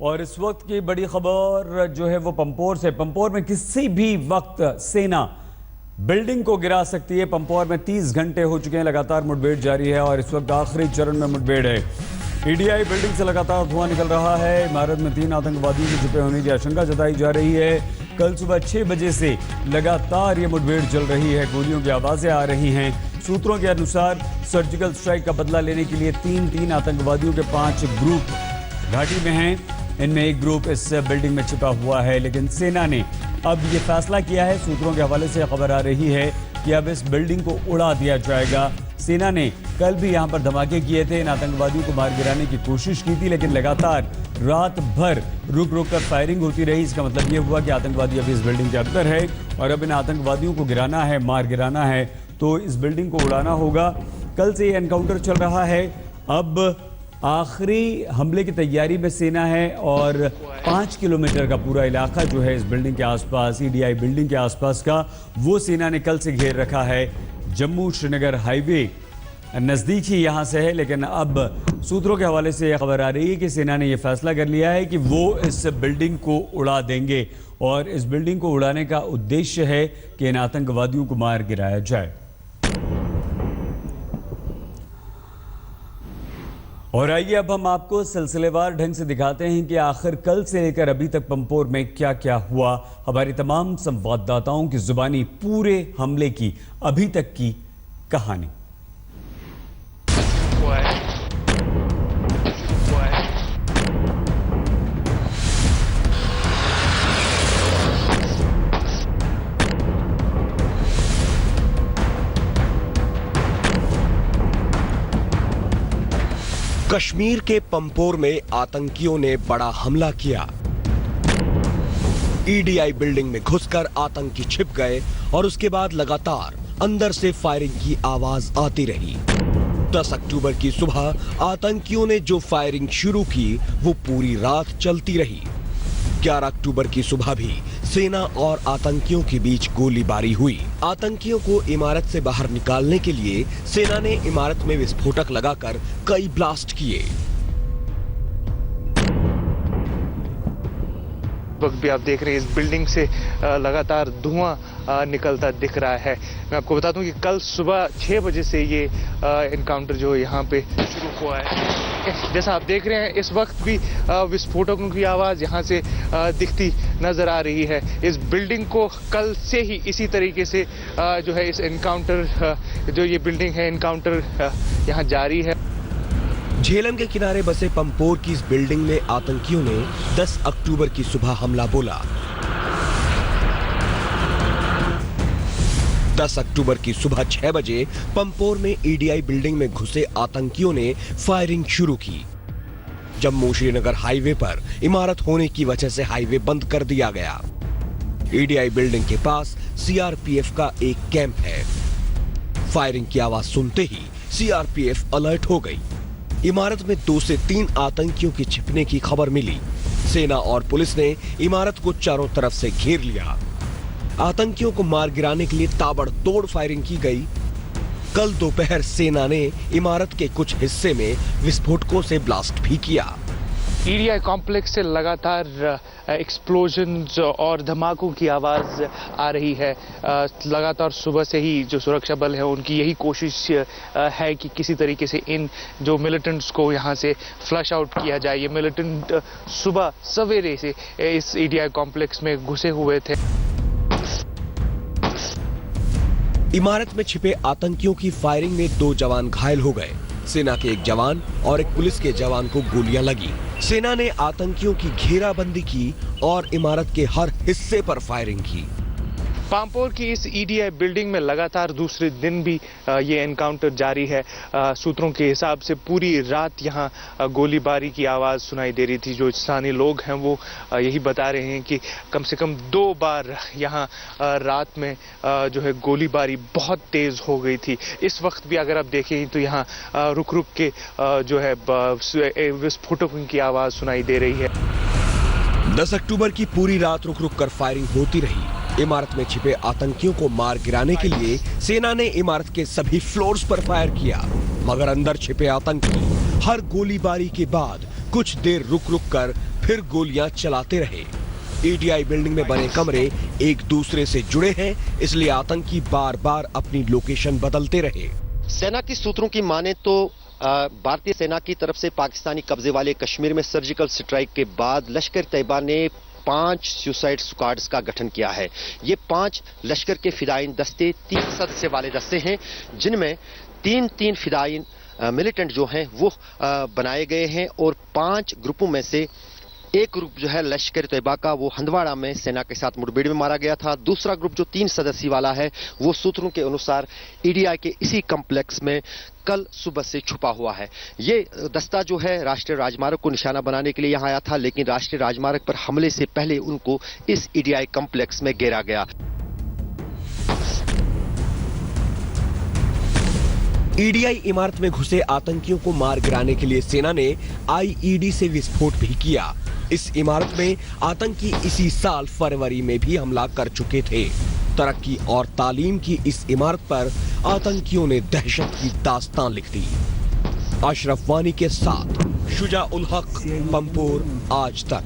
और इस वक्त की बड़ी खबर जो है वो पंपोर से। पंपोर में किसी भी वक्त सेना बिल्डिंग को गिरा सकती है। पंपोर में 30 घंटे हो चुके हैं, लगातार मुठभेड़ जारी है और इस वक्त आखिरी चरण में मुठभेड़ है। ईडीआई बिल्डिंग से लगातार धुआं निकल रहा है। इमारत में 3 आतंकवादियों के छुपे होने की आशंका जताई जा रही है। कल सुबह 6 बजे से लगातार ये मुठभेड़ चल रही है, गोलियों की आवाजें आ रही हैं। सूत्रों के अनुसार सर्जिकल स्ट्राइक का बदला लेने के लिए तीन आतंकवादियों के 5 ग्रुप घाटी में हैं। इनमें एक ग्रुप इस बिल्डिंग में छिपा हुआ है, लेकिन सेना ने अब ये फैसला किया है। सूत्रों के हवाले से खबर आ रही है कि अब इस बिल्डिंग को उड़ा दिया जाएगा। सेना ने कल भी यहां पर धमाके किए थे, इन आतंकवादियों को मार गिराने की कोशिश की थी, लेकिन लगातार रात भर रुक कर फायरिंग होती रही। इसका मतलब ये हुआ कि आतंकवादी अभी इस बिल्डिंग के अंदर है और अब इन आतंकवादियों को गिराना है, मार गिराना है तो इस बिल्डिंग को उड़ाना होगा। कल से ये एनकाउंटर चल रहा है। अब आखिरी हमले की तैयारी में सेना है और 5 किलोमीटर का पूरा इलाका जो है इस बिल्डिंग के आसपास, ईडीआई बिल्डिंग के आसपास का, वो सेना ने कल से घेर रखा है। जम्मू श्रीनगर हाईवे नज़दीक ही यहाँ से है, लेकिन अब सूत्रों के हवाले से यह खबर आ रही है कि सेना ने यह फैसला कर लिया है कि वो इस बिल्डिंग को उड़ा देंगे और इस बिल्डिंग को उड़ाने का उद्देश्य है कि इन आतंकवादियों को मार गिराया जाए। और आइए अब हम आपको सिलसिलेवार ढंग से दिखाते हैं कि आखिर कल से लेकर अभी तक पंपोर में क्या क्या हुआ। हमारी तमाम संवाददाताओं की जुबानी पूरे हमले की अभी तक की कहानी। कश्मीर के पंपोर में आतंकियों ने बड़ा हमला किया। ईडीआई बिल्डिंग में घुसकर आतंकी छिप गए और उसके बाद लगातार अंदर से फायरिंग की आवाज आती रही। 10 अक्टूबर की सुबह आतंकियों ने जो फायरिंग शुरू की वो पूरी रात चलती रही। 11 अक्टूबर की सुबह भी सेना और आतंकियों के बीच गोलीबारी हुई। आतंकियों को इमारत से बाहर निकालने के लिए सेना ने इमारत में विस्फोटक लगाकर कई ब्लास्ट किए। वक्त भी आप देख रहे हैं इस बिल्डिंग से लगातार धुआं निकलता दिख रहा है। मैं आपको बता दूं कि कल सुबह 6 बजे से ये एनकाउंटर जो यहाँ पे शुरू हुआ है। जैसा आप देख रहे हैं इस वक्त भी विस्फोटकों की आवाज़ यहाँ से दिखती नज़र आ रही है। इस बिल्डिंग को कल से ही इसी तरीके से जो है इस एनकाउंटर जो ये बिल्डिंग है एनकाउंटर यहाँ जारी है। झेलम के किनारे बसे पंपोर की इस बिल्डिंग में आतंकियों ने 10 अक्टूबर की सुबह हमला बोला। 10 अक्टूबर की सुबह 6 बजे पंपोर में ईडीआई बिल्डिंग में घुसे आतंकियों ने फायरिंग शुरू की। जम्मू श्रीनगर हाईवे पर इमारत होने की वजह से हाईवे बंद कर दिया गया। ईडीआई बिल्डिंग के पास सीआरपीएफ का एक कैंप है। फायरिंग की आवाज सुनते ही सीआरपीएफ अलर्ट हो गई। इमारत में 2 से 3 आतंकियों की छिपने की खबर मिली। सेना और पुलिस ने इमारत को चारों तरफ से घेर लिया। आतंकियों को मार गिराने के लिए ताबड़तोड़ फायरिंग की गई। कल दोपहर सेना ने इमारत के कुछ हिस्से में विस्फोटकों से ब्लास्ट भी किया। ईडीआई कॉम्प्लेक्स से लगातार एक्सप्लोजन्स और धमाकों की आवाज़ आ रही है। लगातार सुबह से ही जो सुरक्षा बल है उनकी यही कोशिश है कि किसी तरीके से इन जो मिलिटेंट्स को यहाँ से फ्लश आउट किया जाए। ये मिलिटेंट सुबह सवेरे से इस ईडीआई कॉम्प्लेक्स में घुसे हुए थे। इमारत में छिपे आतंकियों की फायरिंग में 2 जवान घायल हो गए। सेना के एक जवान और एक पुलिस के जवान को गोलियां लगी। सेना ने आतंकियों की घेराबंदी की और इमारत के हर हिस्से पर फायरिंग की। पंपोर की इस ईडीआई बिल्डिंग में लगातार दूसरे दिन भी ये एनकाउंटर जारी है। सूत्रों के हिसाब से पूरी रात यहाँ गोलीबारी की आवाज़ सुनाई दे रही थी। जो स्थानीय लोग हैं वो यही बता रहे हैं कि कम से कम 2 बार यहाँ रात में जो है गोलीबारी बहुत तेज़ हो गई थी। इस वक्त भी अगर आप देखें तो यहाँ रुक रुक के जो है विस्फोटकों की आवाज़ सुनाई दे रही है। 10 अक्टूबर की पूरी रात रुक रुक कर फायरिंग होती रही। इमारत में छिपे आतंकियों को मार गिराने के लिए सेना ने इमारत के सभी फ्लोर्स पर फायर किया, मगर अंदर छिपे आतंकी हर गोलीबारी के बाद कुछ देर रुक रुक कर फिर गोलियां चलाते रहे। ईडीआई बिल्डिंग में बने कमरे एक दूसरे से जुड़े हैं, इसलिए आतंकी बार बार अपनी लोकेशन बदलते रहे। सेना की सूत्रों की माने तो भारतीय सेना की तरफ से पाकिस्तानी कब्जे वाले कश्मीर में सर्जिकल स्ट्राइक के बाद लश्कर तैयबा ने 5 सुसाइड स्क्वाड्स का गठन किया है। ये 5 लश्कर के फिदायीन दस्ते 3 सदस्य वाले दस्ते हैं, जिनमें 3 फिदायीन मिलिटेंट जो हैं वो बनाए गए हैं और 5 ग्रुपों में से एक ग्रुप जो है लश्कर तैयबा का वो हंदवाड़ा में सेना के साथ मुठभेड़ में मारा गया था। दूसरा ग्रुप जो 3 सदस्यीय वाला है वो सूत्रों के अनुसार ईडीआई के इसी कॉम्प्लेक्स में कल सुबह से छुपा हुआ है। ये दस्ता जो है राष्ट्रीय राजमार्ग को निशाना बनाने के लिए यहाँ आया था, लेकिन राष्ट्रीय राजमार्ग पर हमले से पहले उनको इस ईडीआई कॉम्प्लेक्स में घेरा गया। ईडीआई इमारत में घुसे आतंकियों को मार गिराने के लिए सेना ने आईईडी से विस्फोट भी किया। इस इमारत में आतंकी इसी साल फरवरी में भी हमला कर चुके थे। तरक्की और तालीम की इस इमारत पर आतंकियों ने दहशत की दास्तान लिख दी। अशरफ वानी के साथ शुजा उल हक, पंपोर, आज तक।